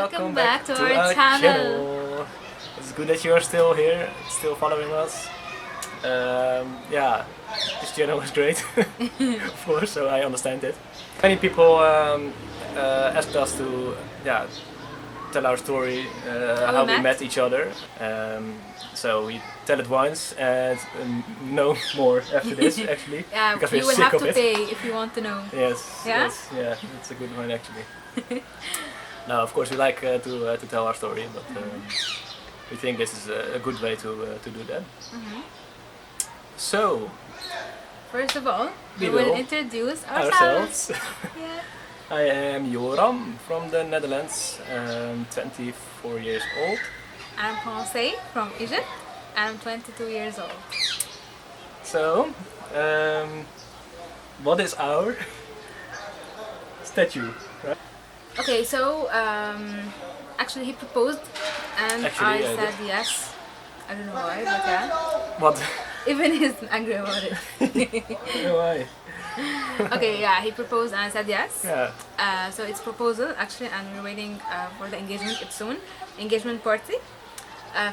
Welcome back to our channel. It's good that you are still here, still following us. Yeah, this channel was great, of course, so I understand it. Many people asked us to tell our story, how we met each other. So we tell it once and no more after this actually. Yeah, because you we're will sick have of to it. pay if you want to know. Yes, Yeah? yes, yeah, it's a good one actually. No, of course we like to tell our story, but we think this is a good way to do that. So, first of all, we we will will introduce ourselves. Yeah. I am Joram from the Netherlands, 24 years old. I'm Pensée from Egypt. I'm 22 years old. So, what is our statue? Right? Okay, so actually he proposed and Actually, I said yes. I don't know why, but yeah. What? Even he's angry about it. Why? Okay, yeah, he proposed and I said yes. Yeah. So it's proposal actually, and we're waiting for the engagement. It's soon. Engagement party.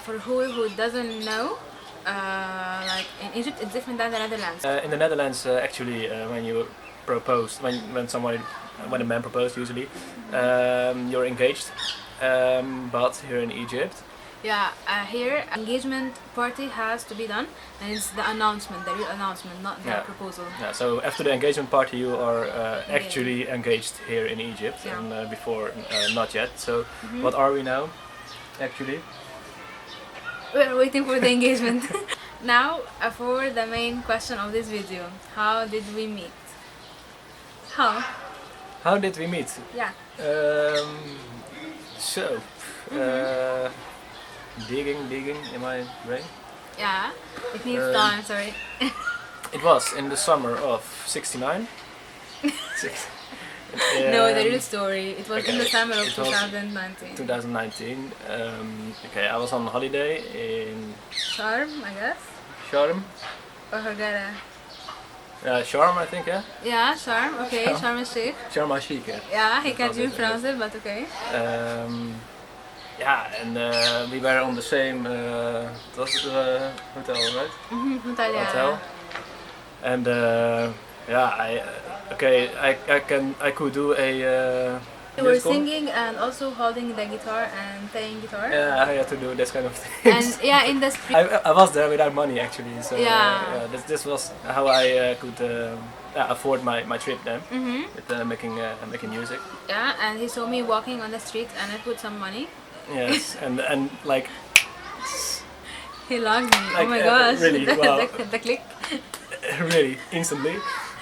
For who doesn't know, like in Egypt it's different than the Netherlands. In the Netherlands, actually, when you propose, when a man proposes, usually, you're engaged. But here in Egypt, Yeah, here engagement party has to be done, and it's the announcement, the real announcement, not the proposal. yeah. So after the engagement party, you are actually engaged here in Egypt, Yeah. and before not yet. So what are we now, actually? We're waiting for the engagement. Now, for the main question of this video, how did we meet? How? How did we meet? Yeah. So, digging in my brain. Yeah. It needs time. Sorry. It was in the summer of '69. No, the real story. It was in the Okay, summer of it was 2019. 2019. Okay, I was on holiday in Sharm, I guess. Joram. Or Hurghada. Joram, I think, yeah. Yeah, Sharm. Okay, Sharm el Sheikh. Joram al-Sheikh, yeah. Yeah, he can't even pronounce it, but okay. Yeah, and we were on the same hotel, right? Hotel, yeah. Hotel. And I could do a We were musical. singing and also holding the guitar and playing guitar. Yeah, I had to do this kind of things. And yeah, in the street. I was there without money actually, so Yeah. this was how I could afford my trip then, with making music. Yeah, and he saw me walking on the street and I put some money. Yes, and like He loved me. Like, Oh my gosh. really, wow. the click. really instantly,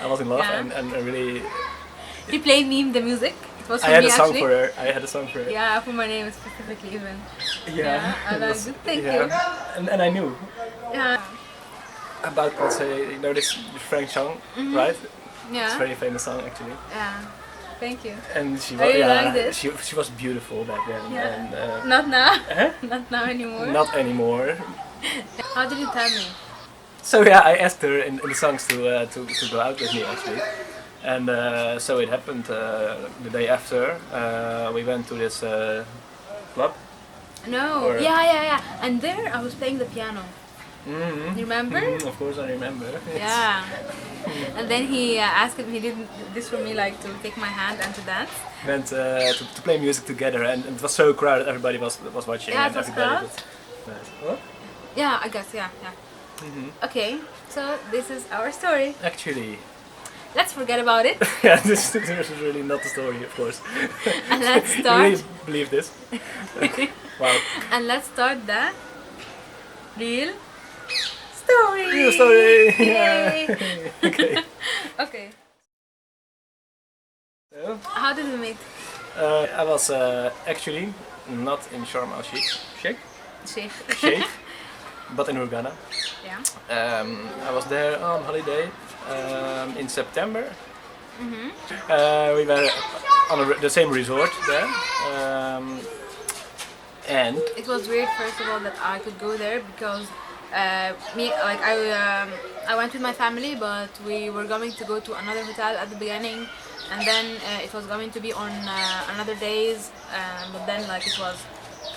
I was in love, Yeah. and really He played me the music. It was for I had me a song actually. for her. I had a song for her. Yeah, for my name specifically even. Yeah, I it liked was- it. Thank yeah. you. And I knew Yeah. about, let's say, you know this French song, right? It's a Yeah. very famous song actually. Yeah. Thank you. And she I was, really liked it. she was beautiful back then. Yeah. And Not now. huh? Not now anymore. Not anymore. How did you tell me? So yeah, I asked her in the songs to go out with me actually, and so it happened the day after. We went to this club. No. Or- Yeah. And there I was playing the piano. Mm-hmm. You remember? Of course, I remember. Yeah. And then he asked me, he did this for me, like to take my hand and to dance. Went to play music together, and it was so crowded. Everybody was watching. Yeah, and it was everybody crowded. Nice. What? Yeah, I guess, yeah. Okay, so this is our story. Actually, Let's forget about it yeah, this is really not the story, of course. and let's You start. really believe this? Wow. And let's start the real story. Real story. Yay. Yeah. Okay. Okay. So, How did we meet? I was actually not in Sharm el-Sheikh, Sheikh. but in Hurghada. Yeah. I was there on holiday in September. We were on the same resort there, and It was weird, first of all, that I could go there because I went with my family, but we were going to go to another hotel at the beginning, and then it was going to be on another days, but then like it was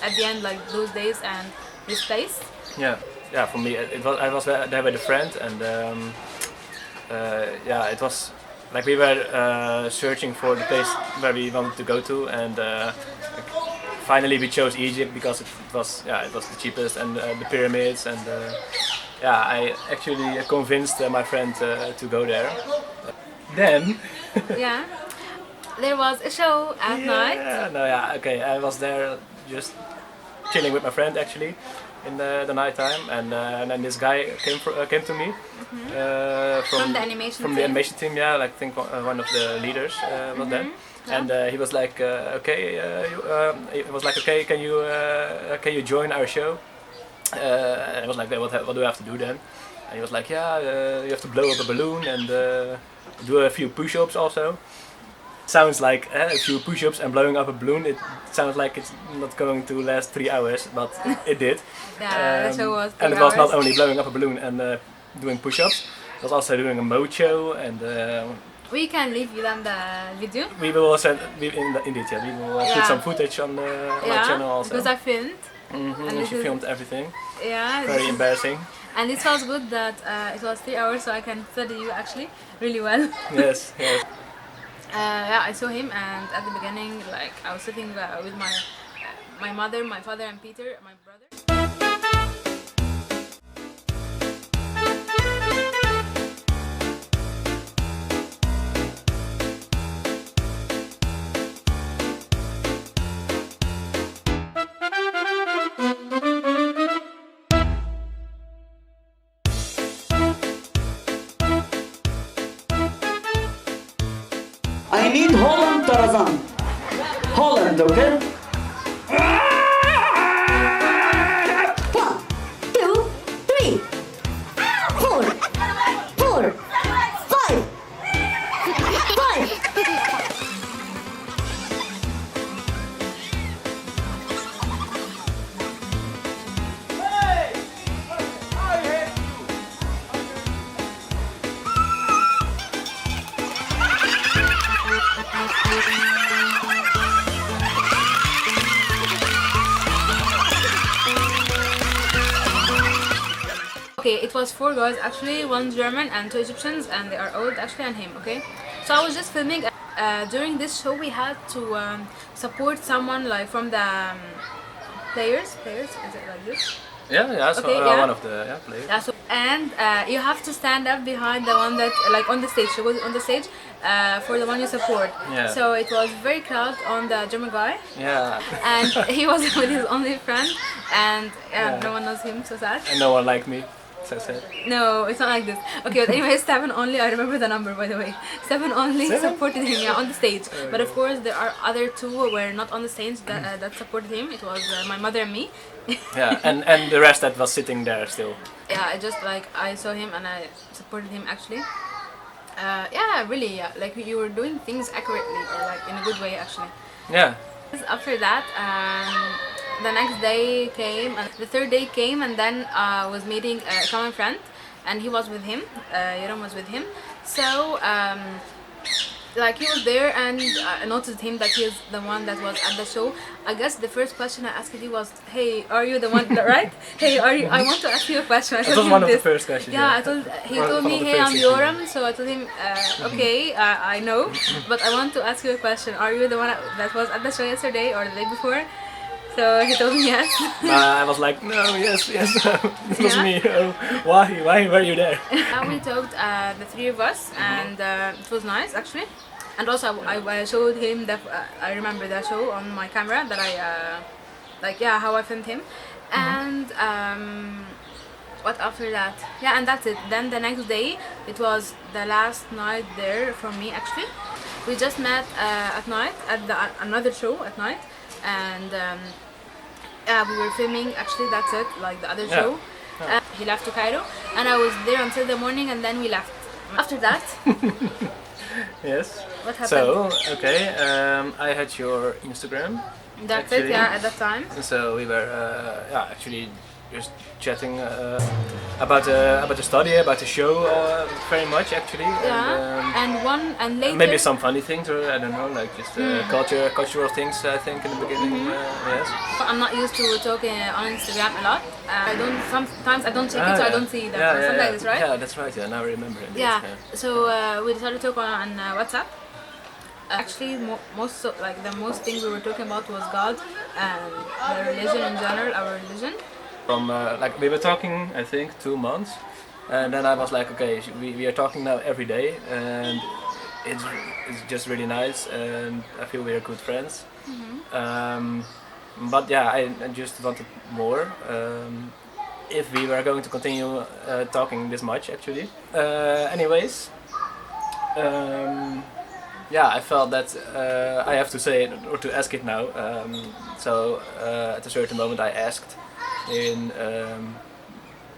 at the end like those days and this place. Yeah, yeah. For me, I was there with a friend, and yeah, it was like we were searching for the place where we wanted to go to, and finally we chose Egypt because it was the cheapest, and the pyramids, and yeah, I actually convinced my friend to go there. Then Yeah, there was a show at night. Yeah, okay. I was there just chilling with my friend actually in the night time, and then this guy came to me From the animation from team. the animation team. Yeah, like I think one of the leaders was there, and he was like, okay, he was like, okay, can you join our show? And I was like, what do I have to do then? And he was like, yeah, you have to blow up a balloon and do a few push-ups also. Sounds like a few push-ups and blowing up a balloon. It sounds like it's not going to last 3 hours, but it did. Yeah, the show was 3 and it was not hours. only blowing up a balloon and doing push-ups. It was also doing a mode show, and We can leave you on the video. we will send indeed, yeah, we will put Yeah. some footage on my channel also. because I filmed. And this she is- filmed everything. Yeah, Very embarrassing. and it was good that it was 3 hours, so I can study you actually really well. Yes, yes. Yeah, I saw him, and at the beginning, like I was sitting with my mother, my father, and Peter, my brother. I need Holland Tarzan. Holland, okay? 1, 2, 3, 4, 4, 5, 5. Okay, it was 4 guys actually, 1 German and 2 Egyptians, and they are old actually, and him. Okay, so I was just filming. During this show, we had to support someone like from the players. Players, is it like this? Yeah, so Okay, yeah. one of the players. Yeah, so, and you have to stand up behind the one that like on the stage. So go on the stage for the one you support. Yeah. So it was very crowded on the German guy, Yeah. and he was with his only friend, and Yeah. no one knows him. So sad. And no one liked me. So sad. No, it's not like this. Okay, but anyway, 7 only. I remember the number, by the way. 7 only 7? supported him, yeah, on the stage. But of course, there are other 2 who were not on the stage that supported him. It was my mother and me. Yeah, and the rest that was sitting there still. Yeah, I just like I saw him and I supported him actually. Yeah, really, yeah. Like you were doing things accurately or like in a good way actually. Yeah. After that, the next day came, and the 3rd day came, and then was meeting a common friend, and he was with him. Joram was with him. So like he was there, and I noticed him that he is the one that was at the show. I guess the first question I asked him was, "Hey, are you the one?" Right? Hey, are you? I want to ask you a question. I That told was him one of the this. first questions. Yeah, he told One me, of the "Hey, first I'm things you Joram." So I told him, "Okay, I know, but I want to ask you a question. Are you the one that was at the show yesterday or the day before?" So he told me yes. I was like, no, yes, it was Yeah. me. Oh, why were you there? Now we talked, the 3 of us, and it was nice actually. And also I showed him that I remember the show on my camera that I like, yeah, how I filmed him. And what after that? Yeah, and that's it. Then the next day, it was the last night there for me actually. We just met at night at another show at night, and yeah, we were filming actually. That's it, like the other Yeah. show. He left to Cairo, and I was there until the morning, and then we left. After that, Yes. what happened? So, okay, I had your Instagram. That's it, actually. yeah, at that time. So we were, yeah, actually just chatting about the study, about the show, very much actually. Yeah, and later. Maybe some funny things, or I don't know, like just cultural things. I think in the beginning. Yes. I'm not used to talking on Instagram a lot. I don't. Sometimes I don't check it, so I don't see them. Yeah, or something like this, right? Yeah, that's right. Yeah, now I remember. Indeed. Yeah. So we decided to talk on WhatsApp. Actually, the most things we were talking about was God and the religion in general, our religion. From like we were talking, I think 2 months, and then I was like, okay, we are talking now every day, and it's just really nice, and I feel we are good friends. But yeah, I just wanted more. If we were going to continue talking this much, actually. Anyways. Yeah, I felt that I have to say it or to ask it now. So at a certain moment I asked in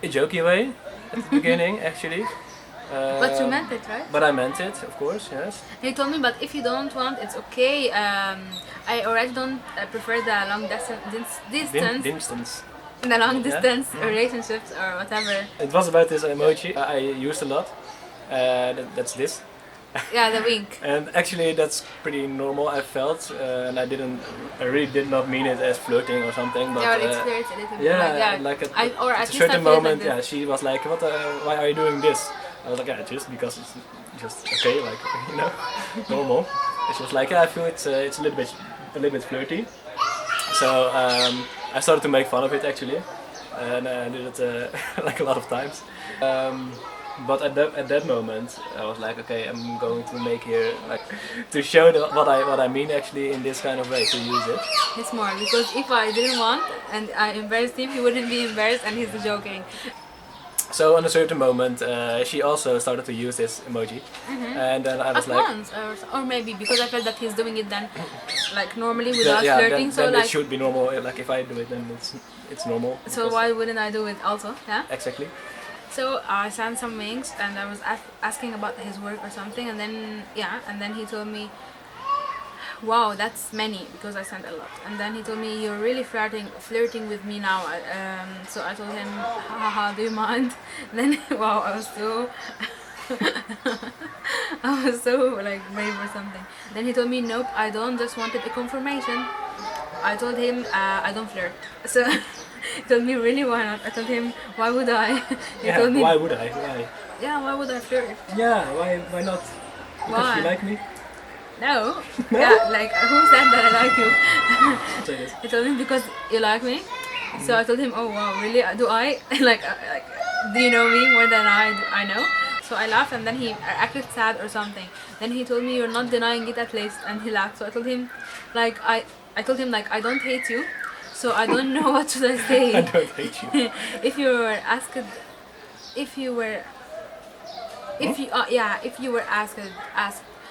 a jokey way at the beginning, actually. But you meant it, right? But I meant it, of course, yes. He told me, but if you don't want, it's okay. I already don't prefer the long distance. The long distance relationships or whatever. It was about this emoji I used a lot. That's this. Yeah, the wink. And actually that's pretty normal, I felt, and I really did not mean it as flirting or something. But, yeah, but it flirts a little bit. Yeah, like at a certain moment, yeah, she was like, "What? Why are you doing this?" I was like, "Yeah, just because it's just okay, like you know, normal." And she was like, "Yeah, I feel it's a little bit flirty." So I started to make fun of it actually, and I did it like a lot of times. But at that moment, I was like, okay, I'm going to make here like to show what I mean actually in this kind of way to use it. It's more because if I didn't want and I embarrassed him, he wouldn't be embarrassed and he's joking. So on a certain moment, she also started to use this emoji, and then I was at like, once, or maybe because I felt that he's doing it then, like normally without flirting. Then like it should be normal. Like if I do it, then it's normal. So why wouldn't I do it also? Yeah. Exactly. So I sent some links and I was asking about his work or something, and then he told me, wow, that's many, because I sent a lot. And then he told me, you're really flirting with me now. So I told him, haha, do you mind? Then wow, I was so like brave or something. Then he told me, nope, I don't, just wanted a confirmation. I told him I don't flirt. So he told me, really, why not? I told him, why would I? He told me, why would I? Why? Yeah, why would I flirt? Yeah, why not? Because Why? you like me? No. Yeah, like who said that I like you? Say this. He told me, because you like me. So I told him, oh wow, really? Do I? like do you know me more than I know? So I laughed, and then he acted sad or something. Then he told me, you're not denying it at least, and he laughed. So I told him, like I told him, like, I don't hate you. So I don't know what should I say. I don't hate you. If you were asked,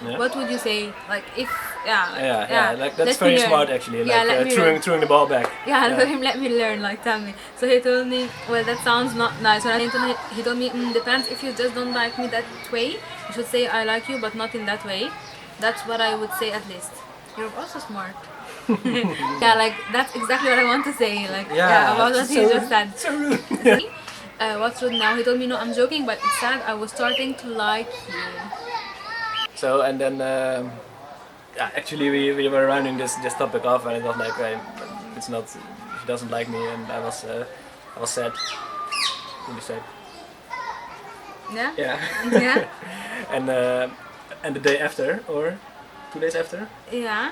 Yeah. what would you say? Like if like that's very smart actually. Like throwing the ball back. Yeah, I told him, let me learn, like tell me. So he told me, well, that sounds not nice. When he told me, depends, if you just don't like me that way, you should say I like you, but not in that way. That's what I would say at least. You're also smart. Yeah, like that's exactly what I want to say. Like about what he just said. So rude. What's rude now? He told me, no, I'm joking, but it's sad. I was starting to like you. So and then actually we were rounding this topic off, and it was like it's not, she doesn't like me, and I was sad, really sad. Yeah. Yeah. Yeah. And the day after, or 2 days after, Yeah.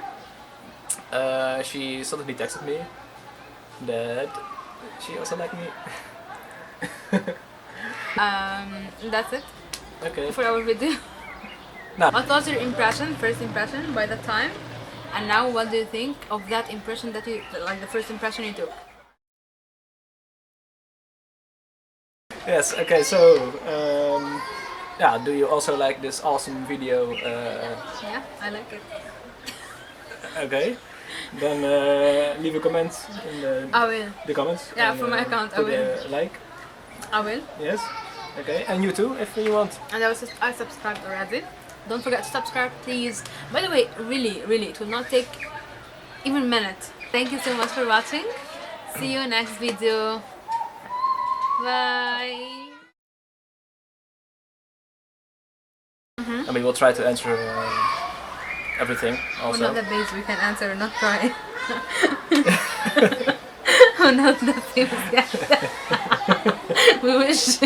she suddenly texted me that she also liked me. That's it Okay. for our video. Now, What was your first impression by that time? And now what do you think of that impression that you, like the first impression you took? yes. Okay. So do you also like this awesome video? Yeah, I like it. Okay. Then leave a comment in I will. the comments. Yeah, and, for my account, I put will. a like. I will. Yes. Okay. And you too, if you want. And I subscribed already. Don't forget to subscribe, please. By the way, really, it will not take even a minute. Thank you so much for watching. See you next video. Bye. I mean, we'll try to answer everything We're also. not the base we can answer, not try. We're not the famous guy. We wish.